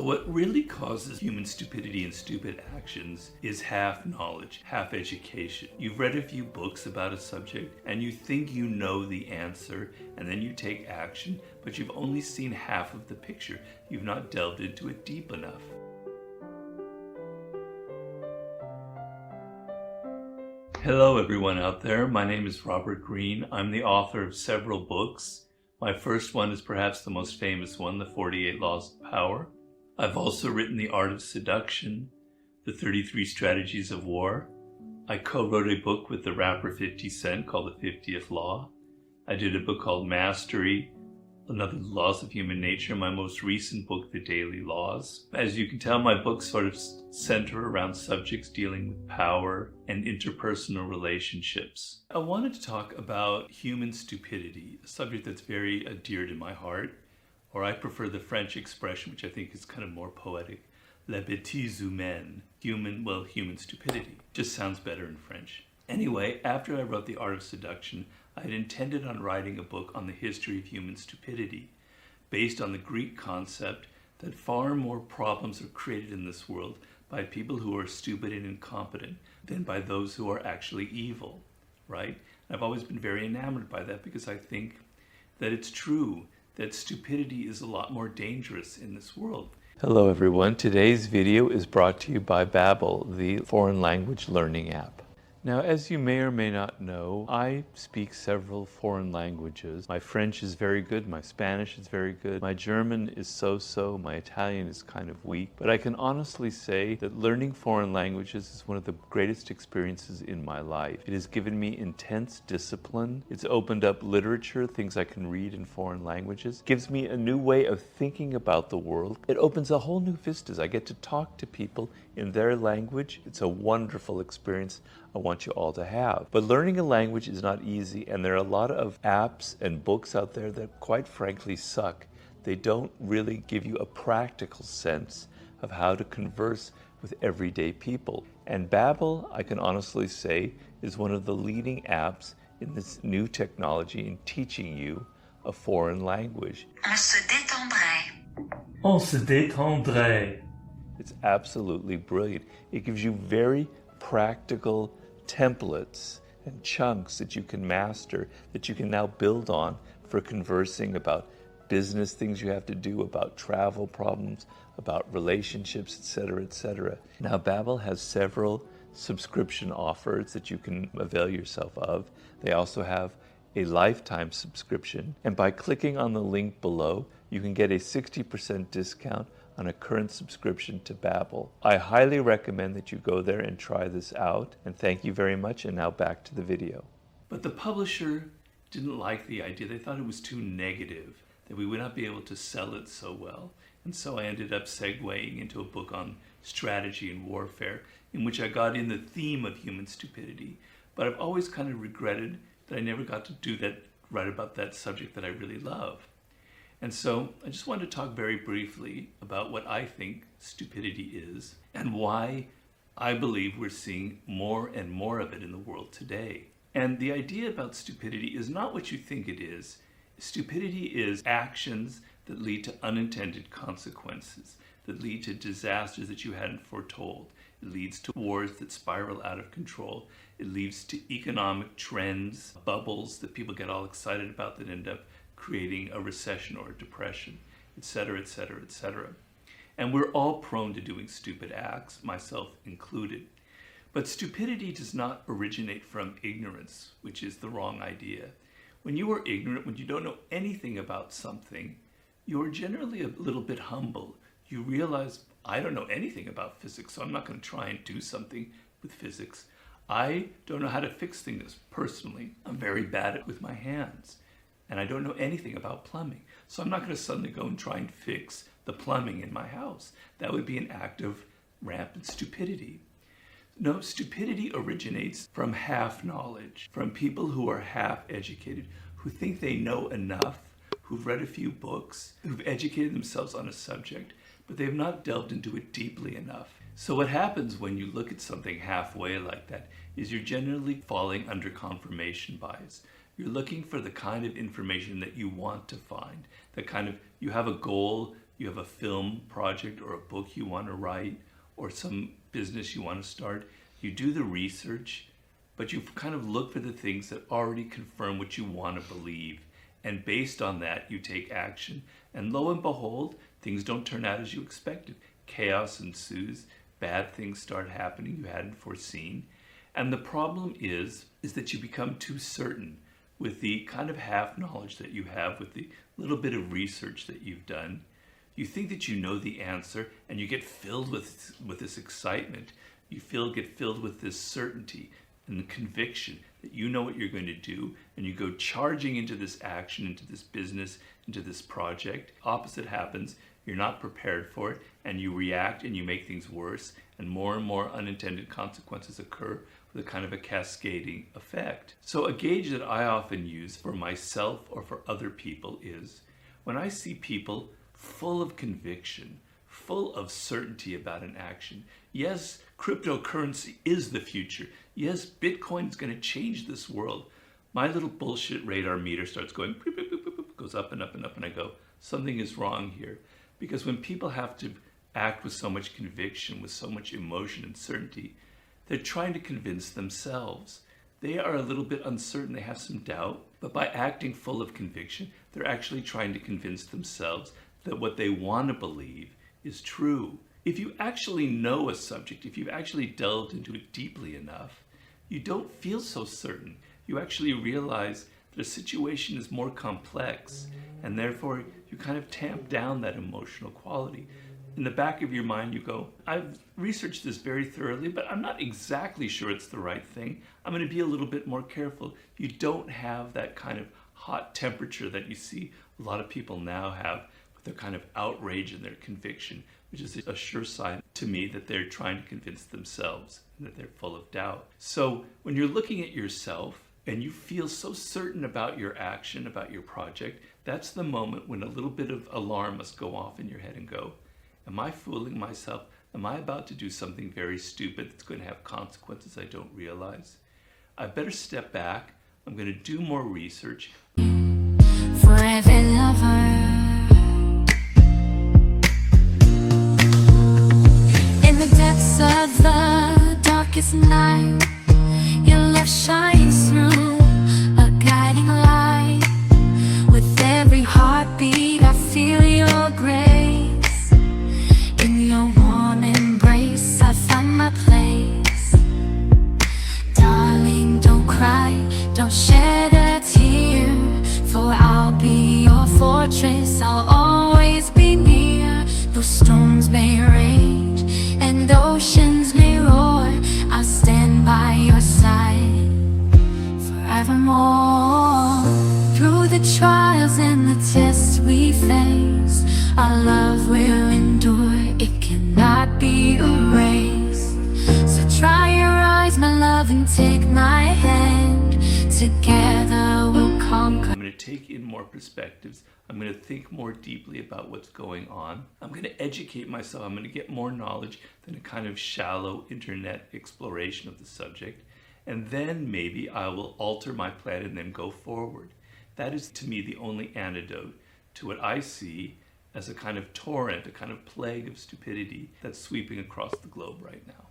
What really causes human stupidity and stupid actions is half knowledge, half education. You've read a few books about a subject and you think you know the answer, and then you take action, but you've only seen half of the picture. You've not delved into it deep enough. Hello everyone out there, my name is Robert Greene. I'm the author of several books. My first one is perhaps the most famous one, The 48 Laws of Power. I've also written The Art of Seduction, The 33 Strategies of War. I co-wrote a book with the rapper 50 Cent called The 50th Law. I did a book called Mastery, Another Laws of Human Nature, my most recent book, The Daily Laws. As you can tell, my books sort of center around subjects dealing with power and interpersonal relationships. I wanted to talk about human stupidity, a subject that's very dear to my heart, or I prefer the French expression, which I think is kind of more poetic, la bêtise humaine, human stupidity. Just sounds better in French. Anyway, after I wrote The Art of Seduction, I had intended on writing a book on the history of human stupidity, based on the Greek concept that far more problems are created in this world by people who are stupid and incompetent than by those who are actually evil, right? And I've always been very enamored by that because I think that it's true that stupidity is a lot more dangerous in this world. Hello everyone, today's video is brought to you by Babbel, the foreign language learning app. Now, as you may or may not know, I speak several foreign languages. My French is very good, my Spanish is very good, my German is so-so, my Italian is kind of weak. But I can honestly say that learning foreign languages is one of the greatest experiences in my life. It has given me intense discipline. It's opened up literature, things I can read in foreign languages. It gives me a new way of thinking about the world. It opens a whole new vistas. I get to talk to people in their language. It's a wonderful experience I want you all to have. But learning a language is not easy, and there are a lot of apps and books out there that quite frankly suck. They don't really give you a practical sense of how to converse with everyday people. And Babbel, I can honestly say, is one of the leading apps in this new technology in teaching you a foreign language. On se détendrait. On se détendrait. It's absolutely brilliant. It gives you very practical templates and chunks that you can master, that you can now build on for conversing about business things you have to do, about travel problems, about relationships, etc., etc. Now, Babbel has several subscription offers that you can avail yourself of. They also have a lifetime subscription, and by clicking on the link below, you can get a 60% discount on a current subscription to Babbel. I highly recommend that you go there and try this out, and thank you very much, and now back to the video. But the publisher didn't like the idea. They thought it was too negative, that we would not be able to sell it so well. And so I ended up segueing into a book on strategy and warfare, in which I got in the theme of human stupidity. But I've always kind of regretted that I never got to do that, write about that subject that I really love. And so I just wanted to talk very briefly about what I think stupidity is and why I believe we're seeing more and more of it in the world today. And the idea about stupidity is not what you think it is. Stupidity is actions that lead to unintended consequences, that lead to disasters that you hadn't foretold. It leads to wars that spiral out of control. It leads to economic trends, bubbles that people get all excited about that end up creating a recession or a depression, etc., etc., etc. And we're all prone to doing stupid acts, myself included. But stupidity does not originate from ignorance, which is the wrong idea. When you are ignorant, when you don't know anything about something, you're generally a little bit humble. You realize, I don't know anything about physics, so I'm not going to try and do something with physics. I don't know how to fix things personally. I'm very bad at it with my hands. And I don't know anything about plumbing. So I'm not going to suddenly go and try and fix the plumbing in my house. That would be an act of rampant stupidity. No, stupidity originates from half knowledge, from people who are half educated, who think they know enough, who've read a few books, who've educated themselves on a subject, but they've not delved into it deeply enough. So what happens when you look at something halfway like that is you're generally falling under confirmation bias. You're looking for the kind of information that you want to find, the kind of, you have a goal you have a film project or a book you want to write or some business you want to start, you do the research, but you kind of look for the things that already confirm what you want to believe. And based on that, you take action. And lo and behold, things don't turn out as you expected. Chaos ensues. Bad things start happening you hadn't foreseen. And the problem is that you become too certain with the kind of half knowledge that you have, with the little bit of research that you've done. You think that you know the answer, and you get filled with this excitement. You get filled with this certainty and the conviction that you know what you're going to do, and you go charging into this action, into this business, into this project. Opposite happens. You're not prepared for it, and you react and you make things worse, and more unintended consequences occur with a kind of a cascading effect. So a gauge that I often use for myself or for other people is when I see people full of conviction, full of certainty about an action. Yes, cryptocurrency is the future. Yes, Bitcoin is going to change this world. My little bullshit radar meter starts going, beep, beep, beep, beep, beep, goes up and up and up, and I go, something is wrong here. Because when people have to act with so much conviction, with so much emotion and certainty, they're trying to convince themselves. They are a little bit uncertain, they have some doubt, but by acting full of conviction, they're actually trying to convince themselves that what they want to believe is true. If you actually know a subject, if you've actually delved into it deeply enough, you don't feel so certain. You actually realize that a situation is more complex, and therefore you kind of tamp down that emotional quality. In the back of your mind you go, I've researched this very thoroughly, but I'm not exactly sure it's the right thing. I'm going to be a little bit more careful. You don't have that kind of hot temperature that you see a lot of people now have with their kind of outrage and their conviction, which is a sure sign to me that they're trying to convince themselves and that they're full of doubt. So when you're looking at yourself and you feel so certain about your action, about your project, that's the moment when a little bit of alarm must go off in your head and go, am I fooling myself? Am I about to do something very stupid that's going to have consequences I don't realize? I better step back. I'm going to do more research. For every lover, in the depths of the darkest night, your love shines through a guiding light. With every heartbeat I feel your grace. In your warm embrace I find my place. Darling, don't cry, don't shed a tear, for I'll be your fortress, I'll always be near. Though storms may rage and oceans may roar, I'll stand by your side forevermore. Through the trials and the tests we face, our love will endure, it cannot be erased. So dry your eyes, my love, and take my hand. Together we'll conquer. I'm going to take in more perspectives. I'm going to think more deeply about what's going on. I'm going to educate myself. I'm going to get more knowledge than a kind of shallow internet exploration of the subject. And then maybe I will alter my plan and then go forward. That is, to me, the only antidote to what I see as a kind of torrent, a kind of plague of stupidity that's sweeping across the globe right now.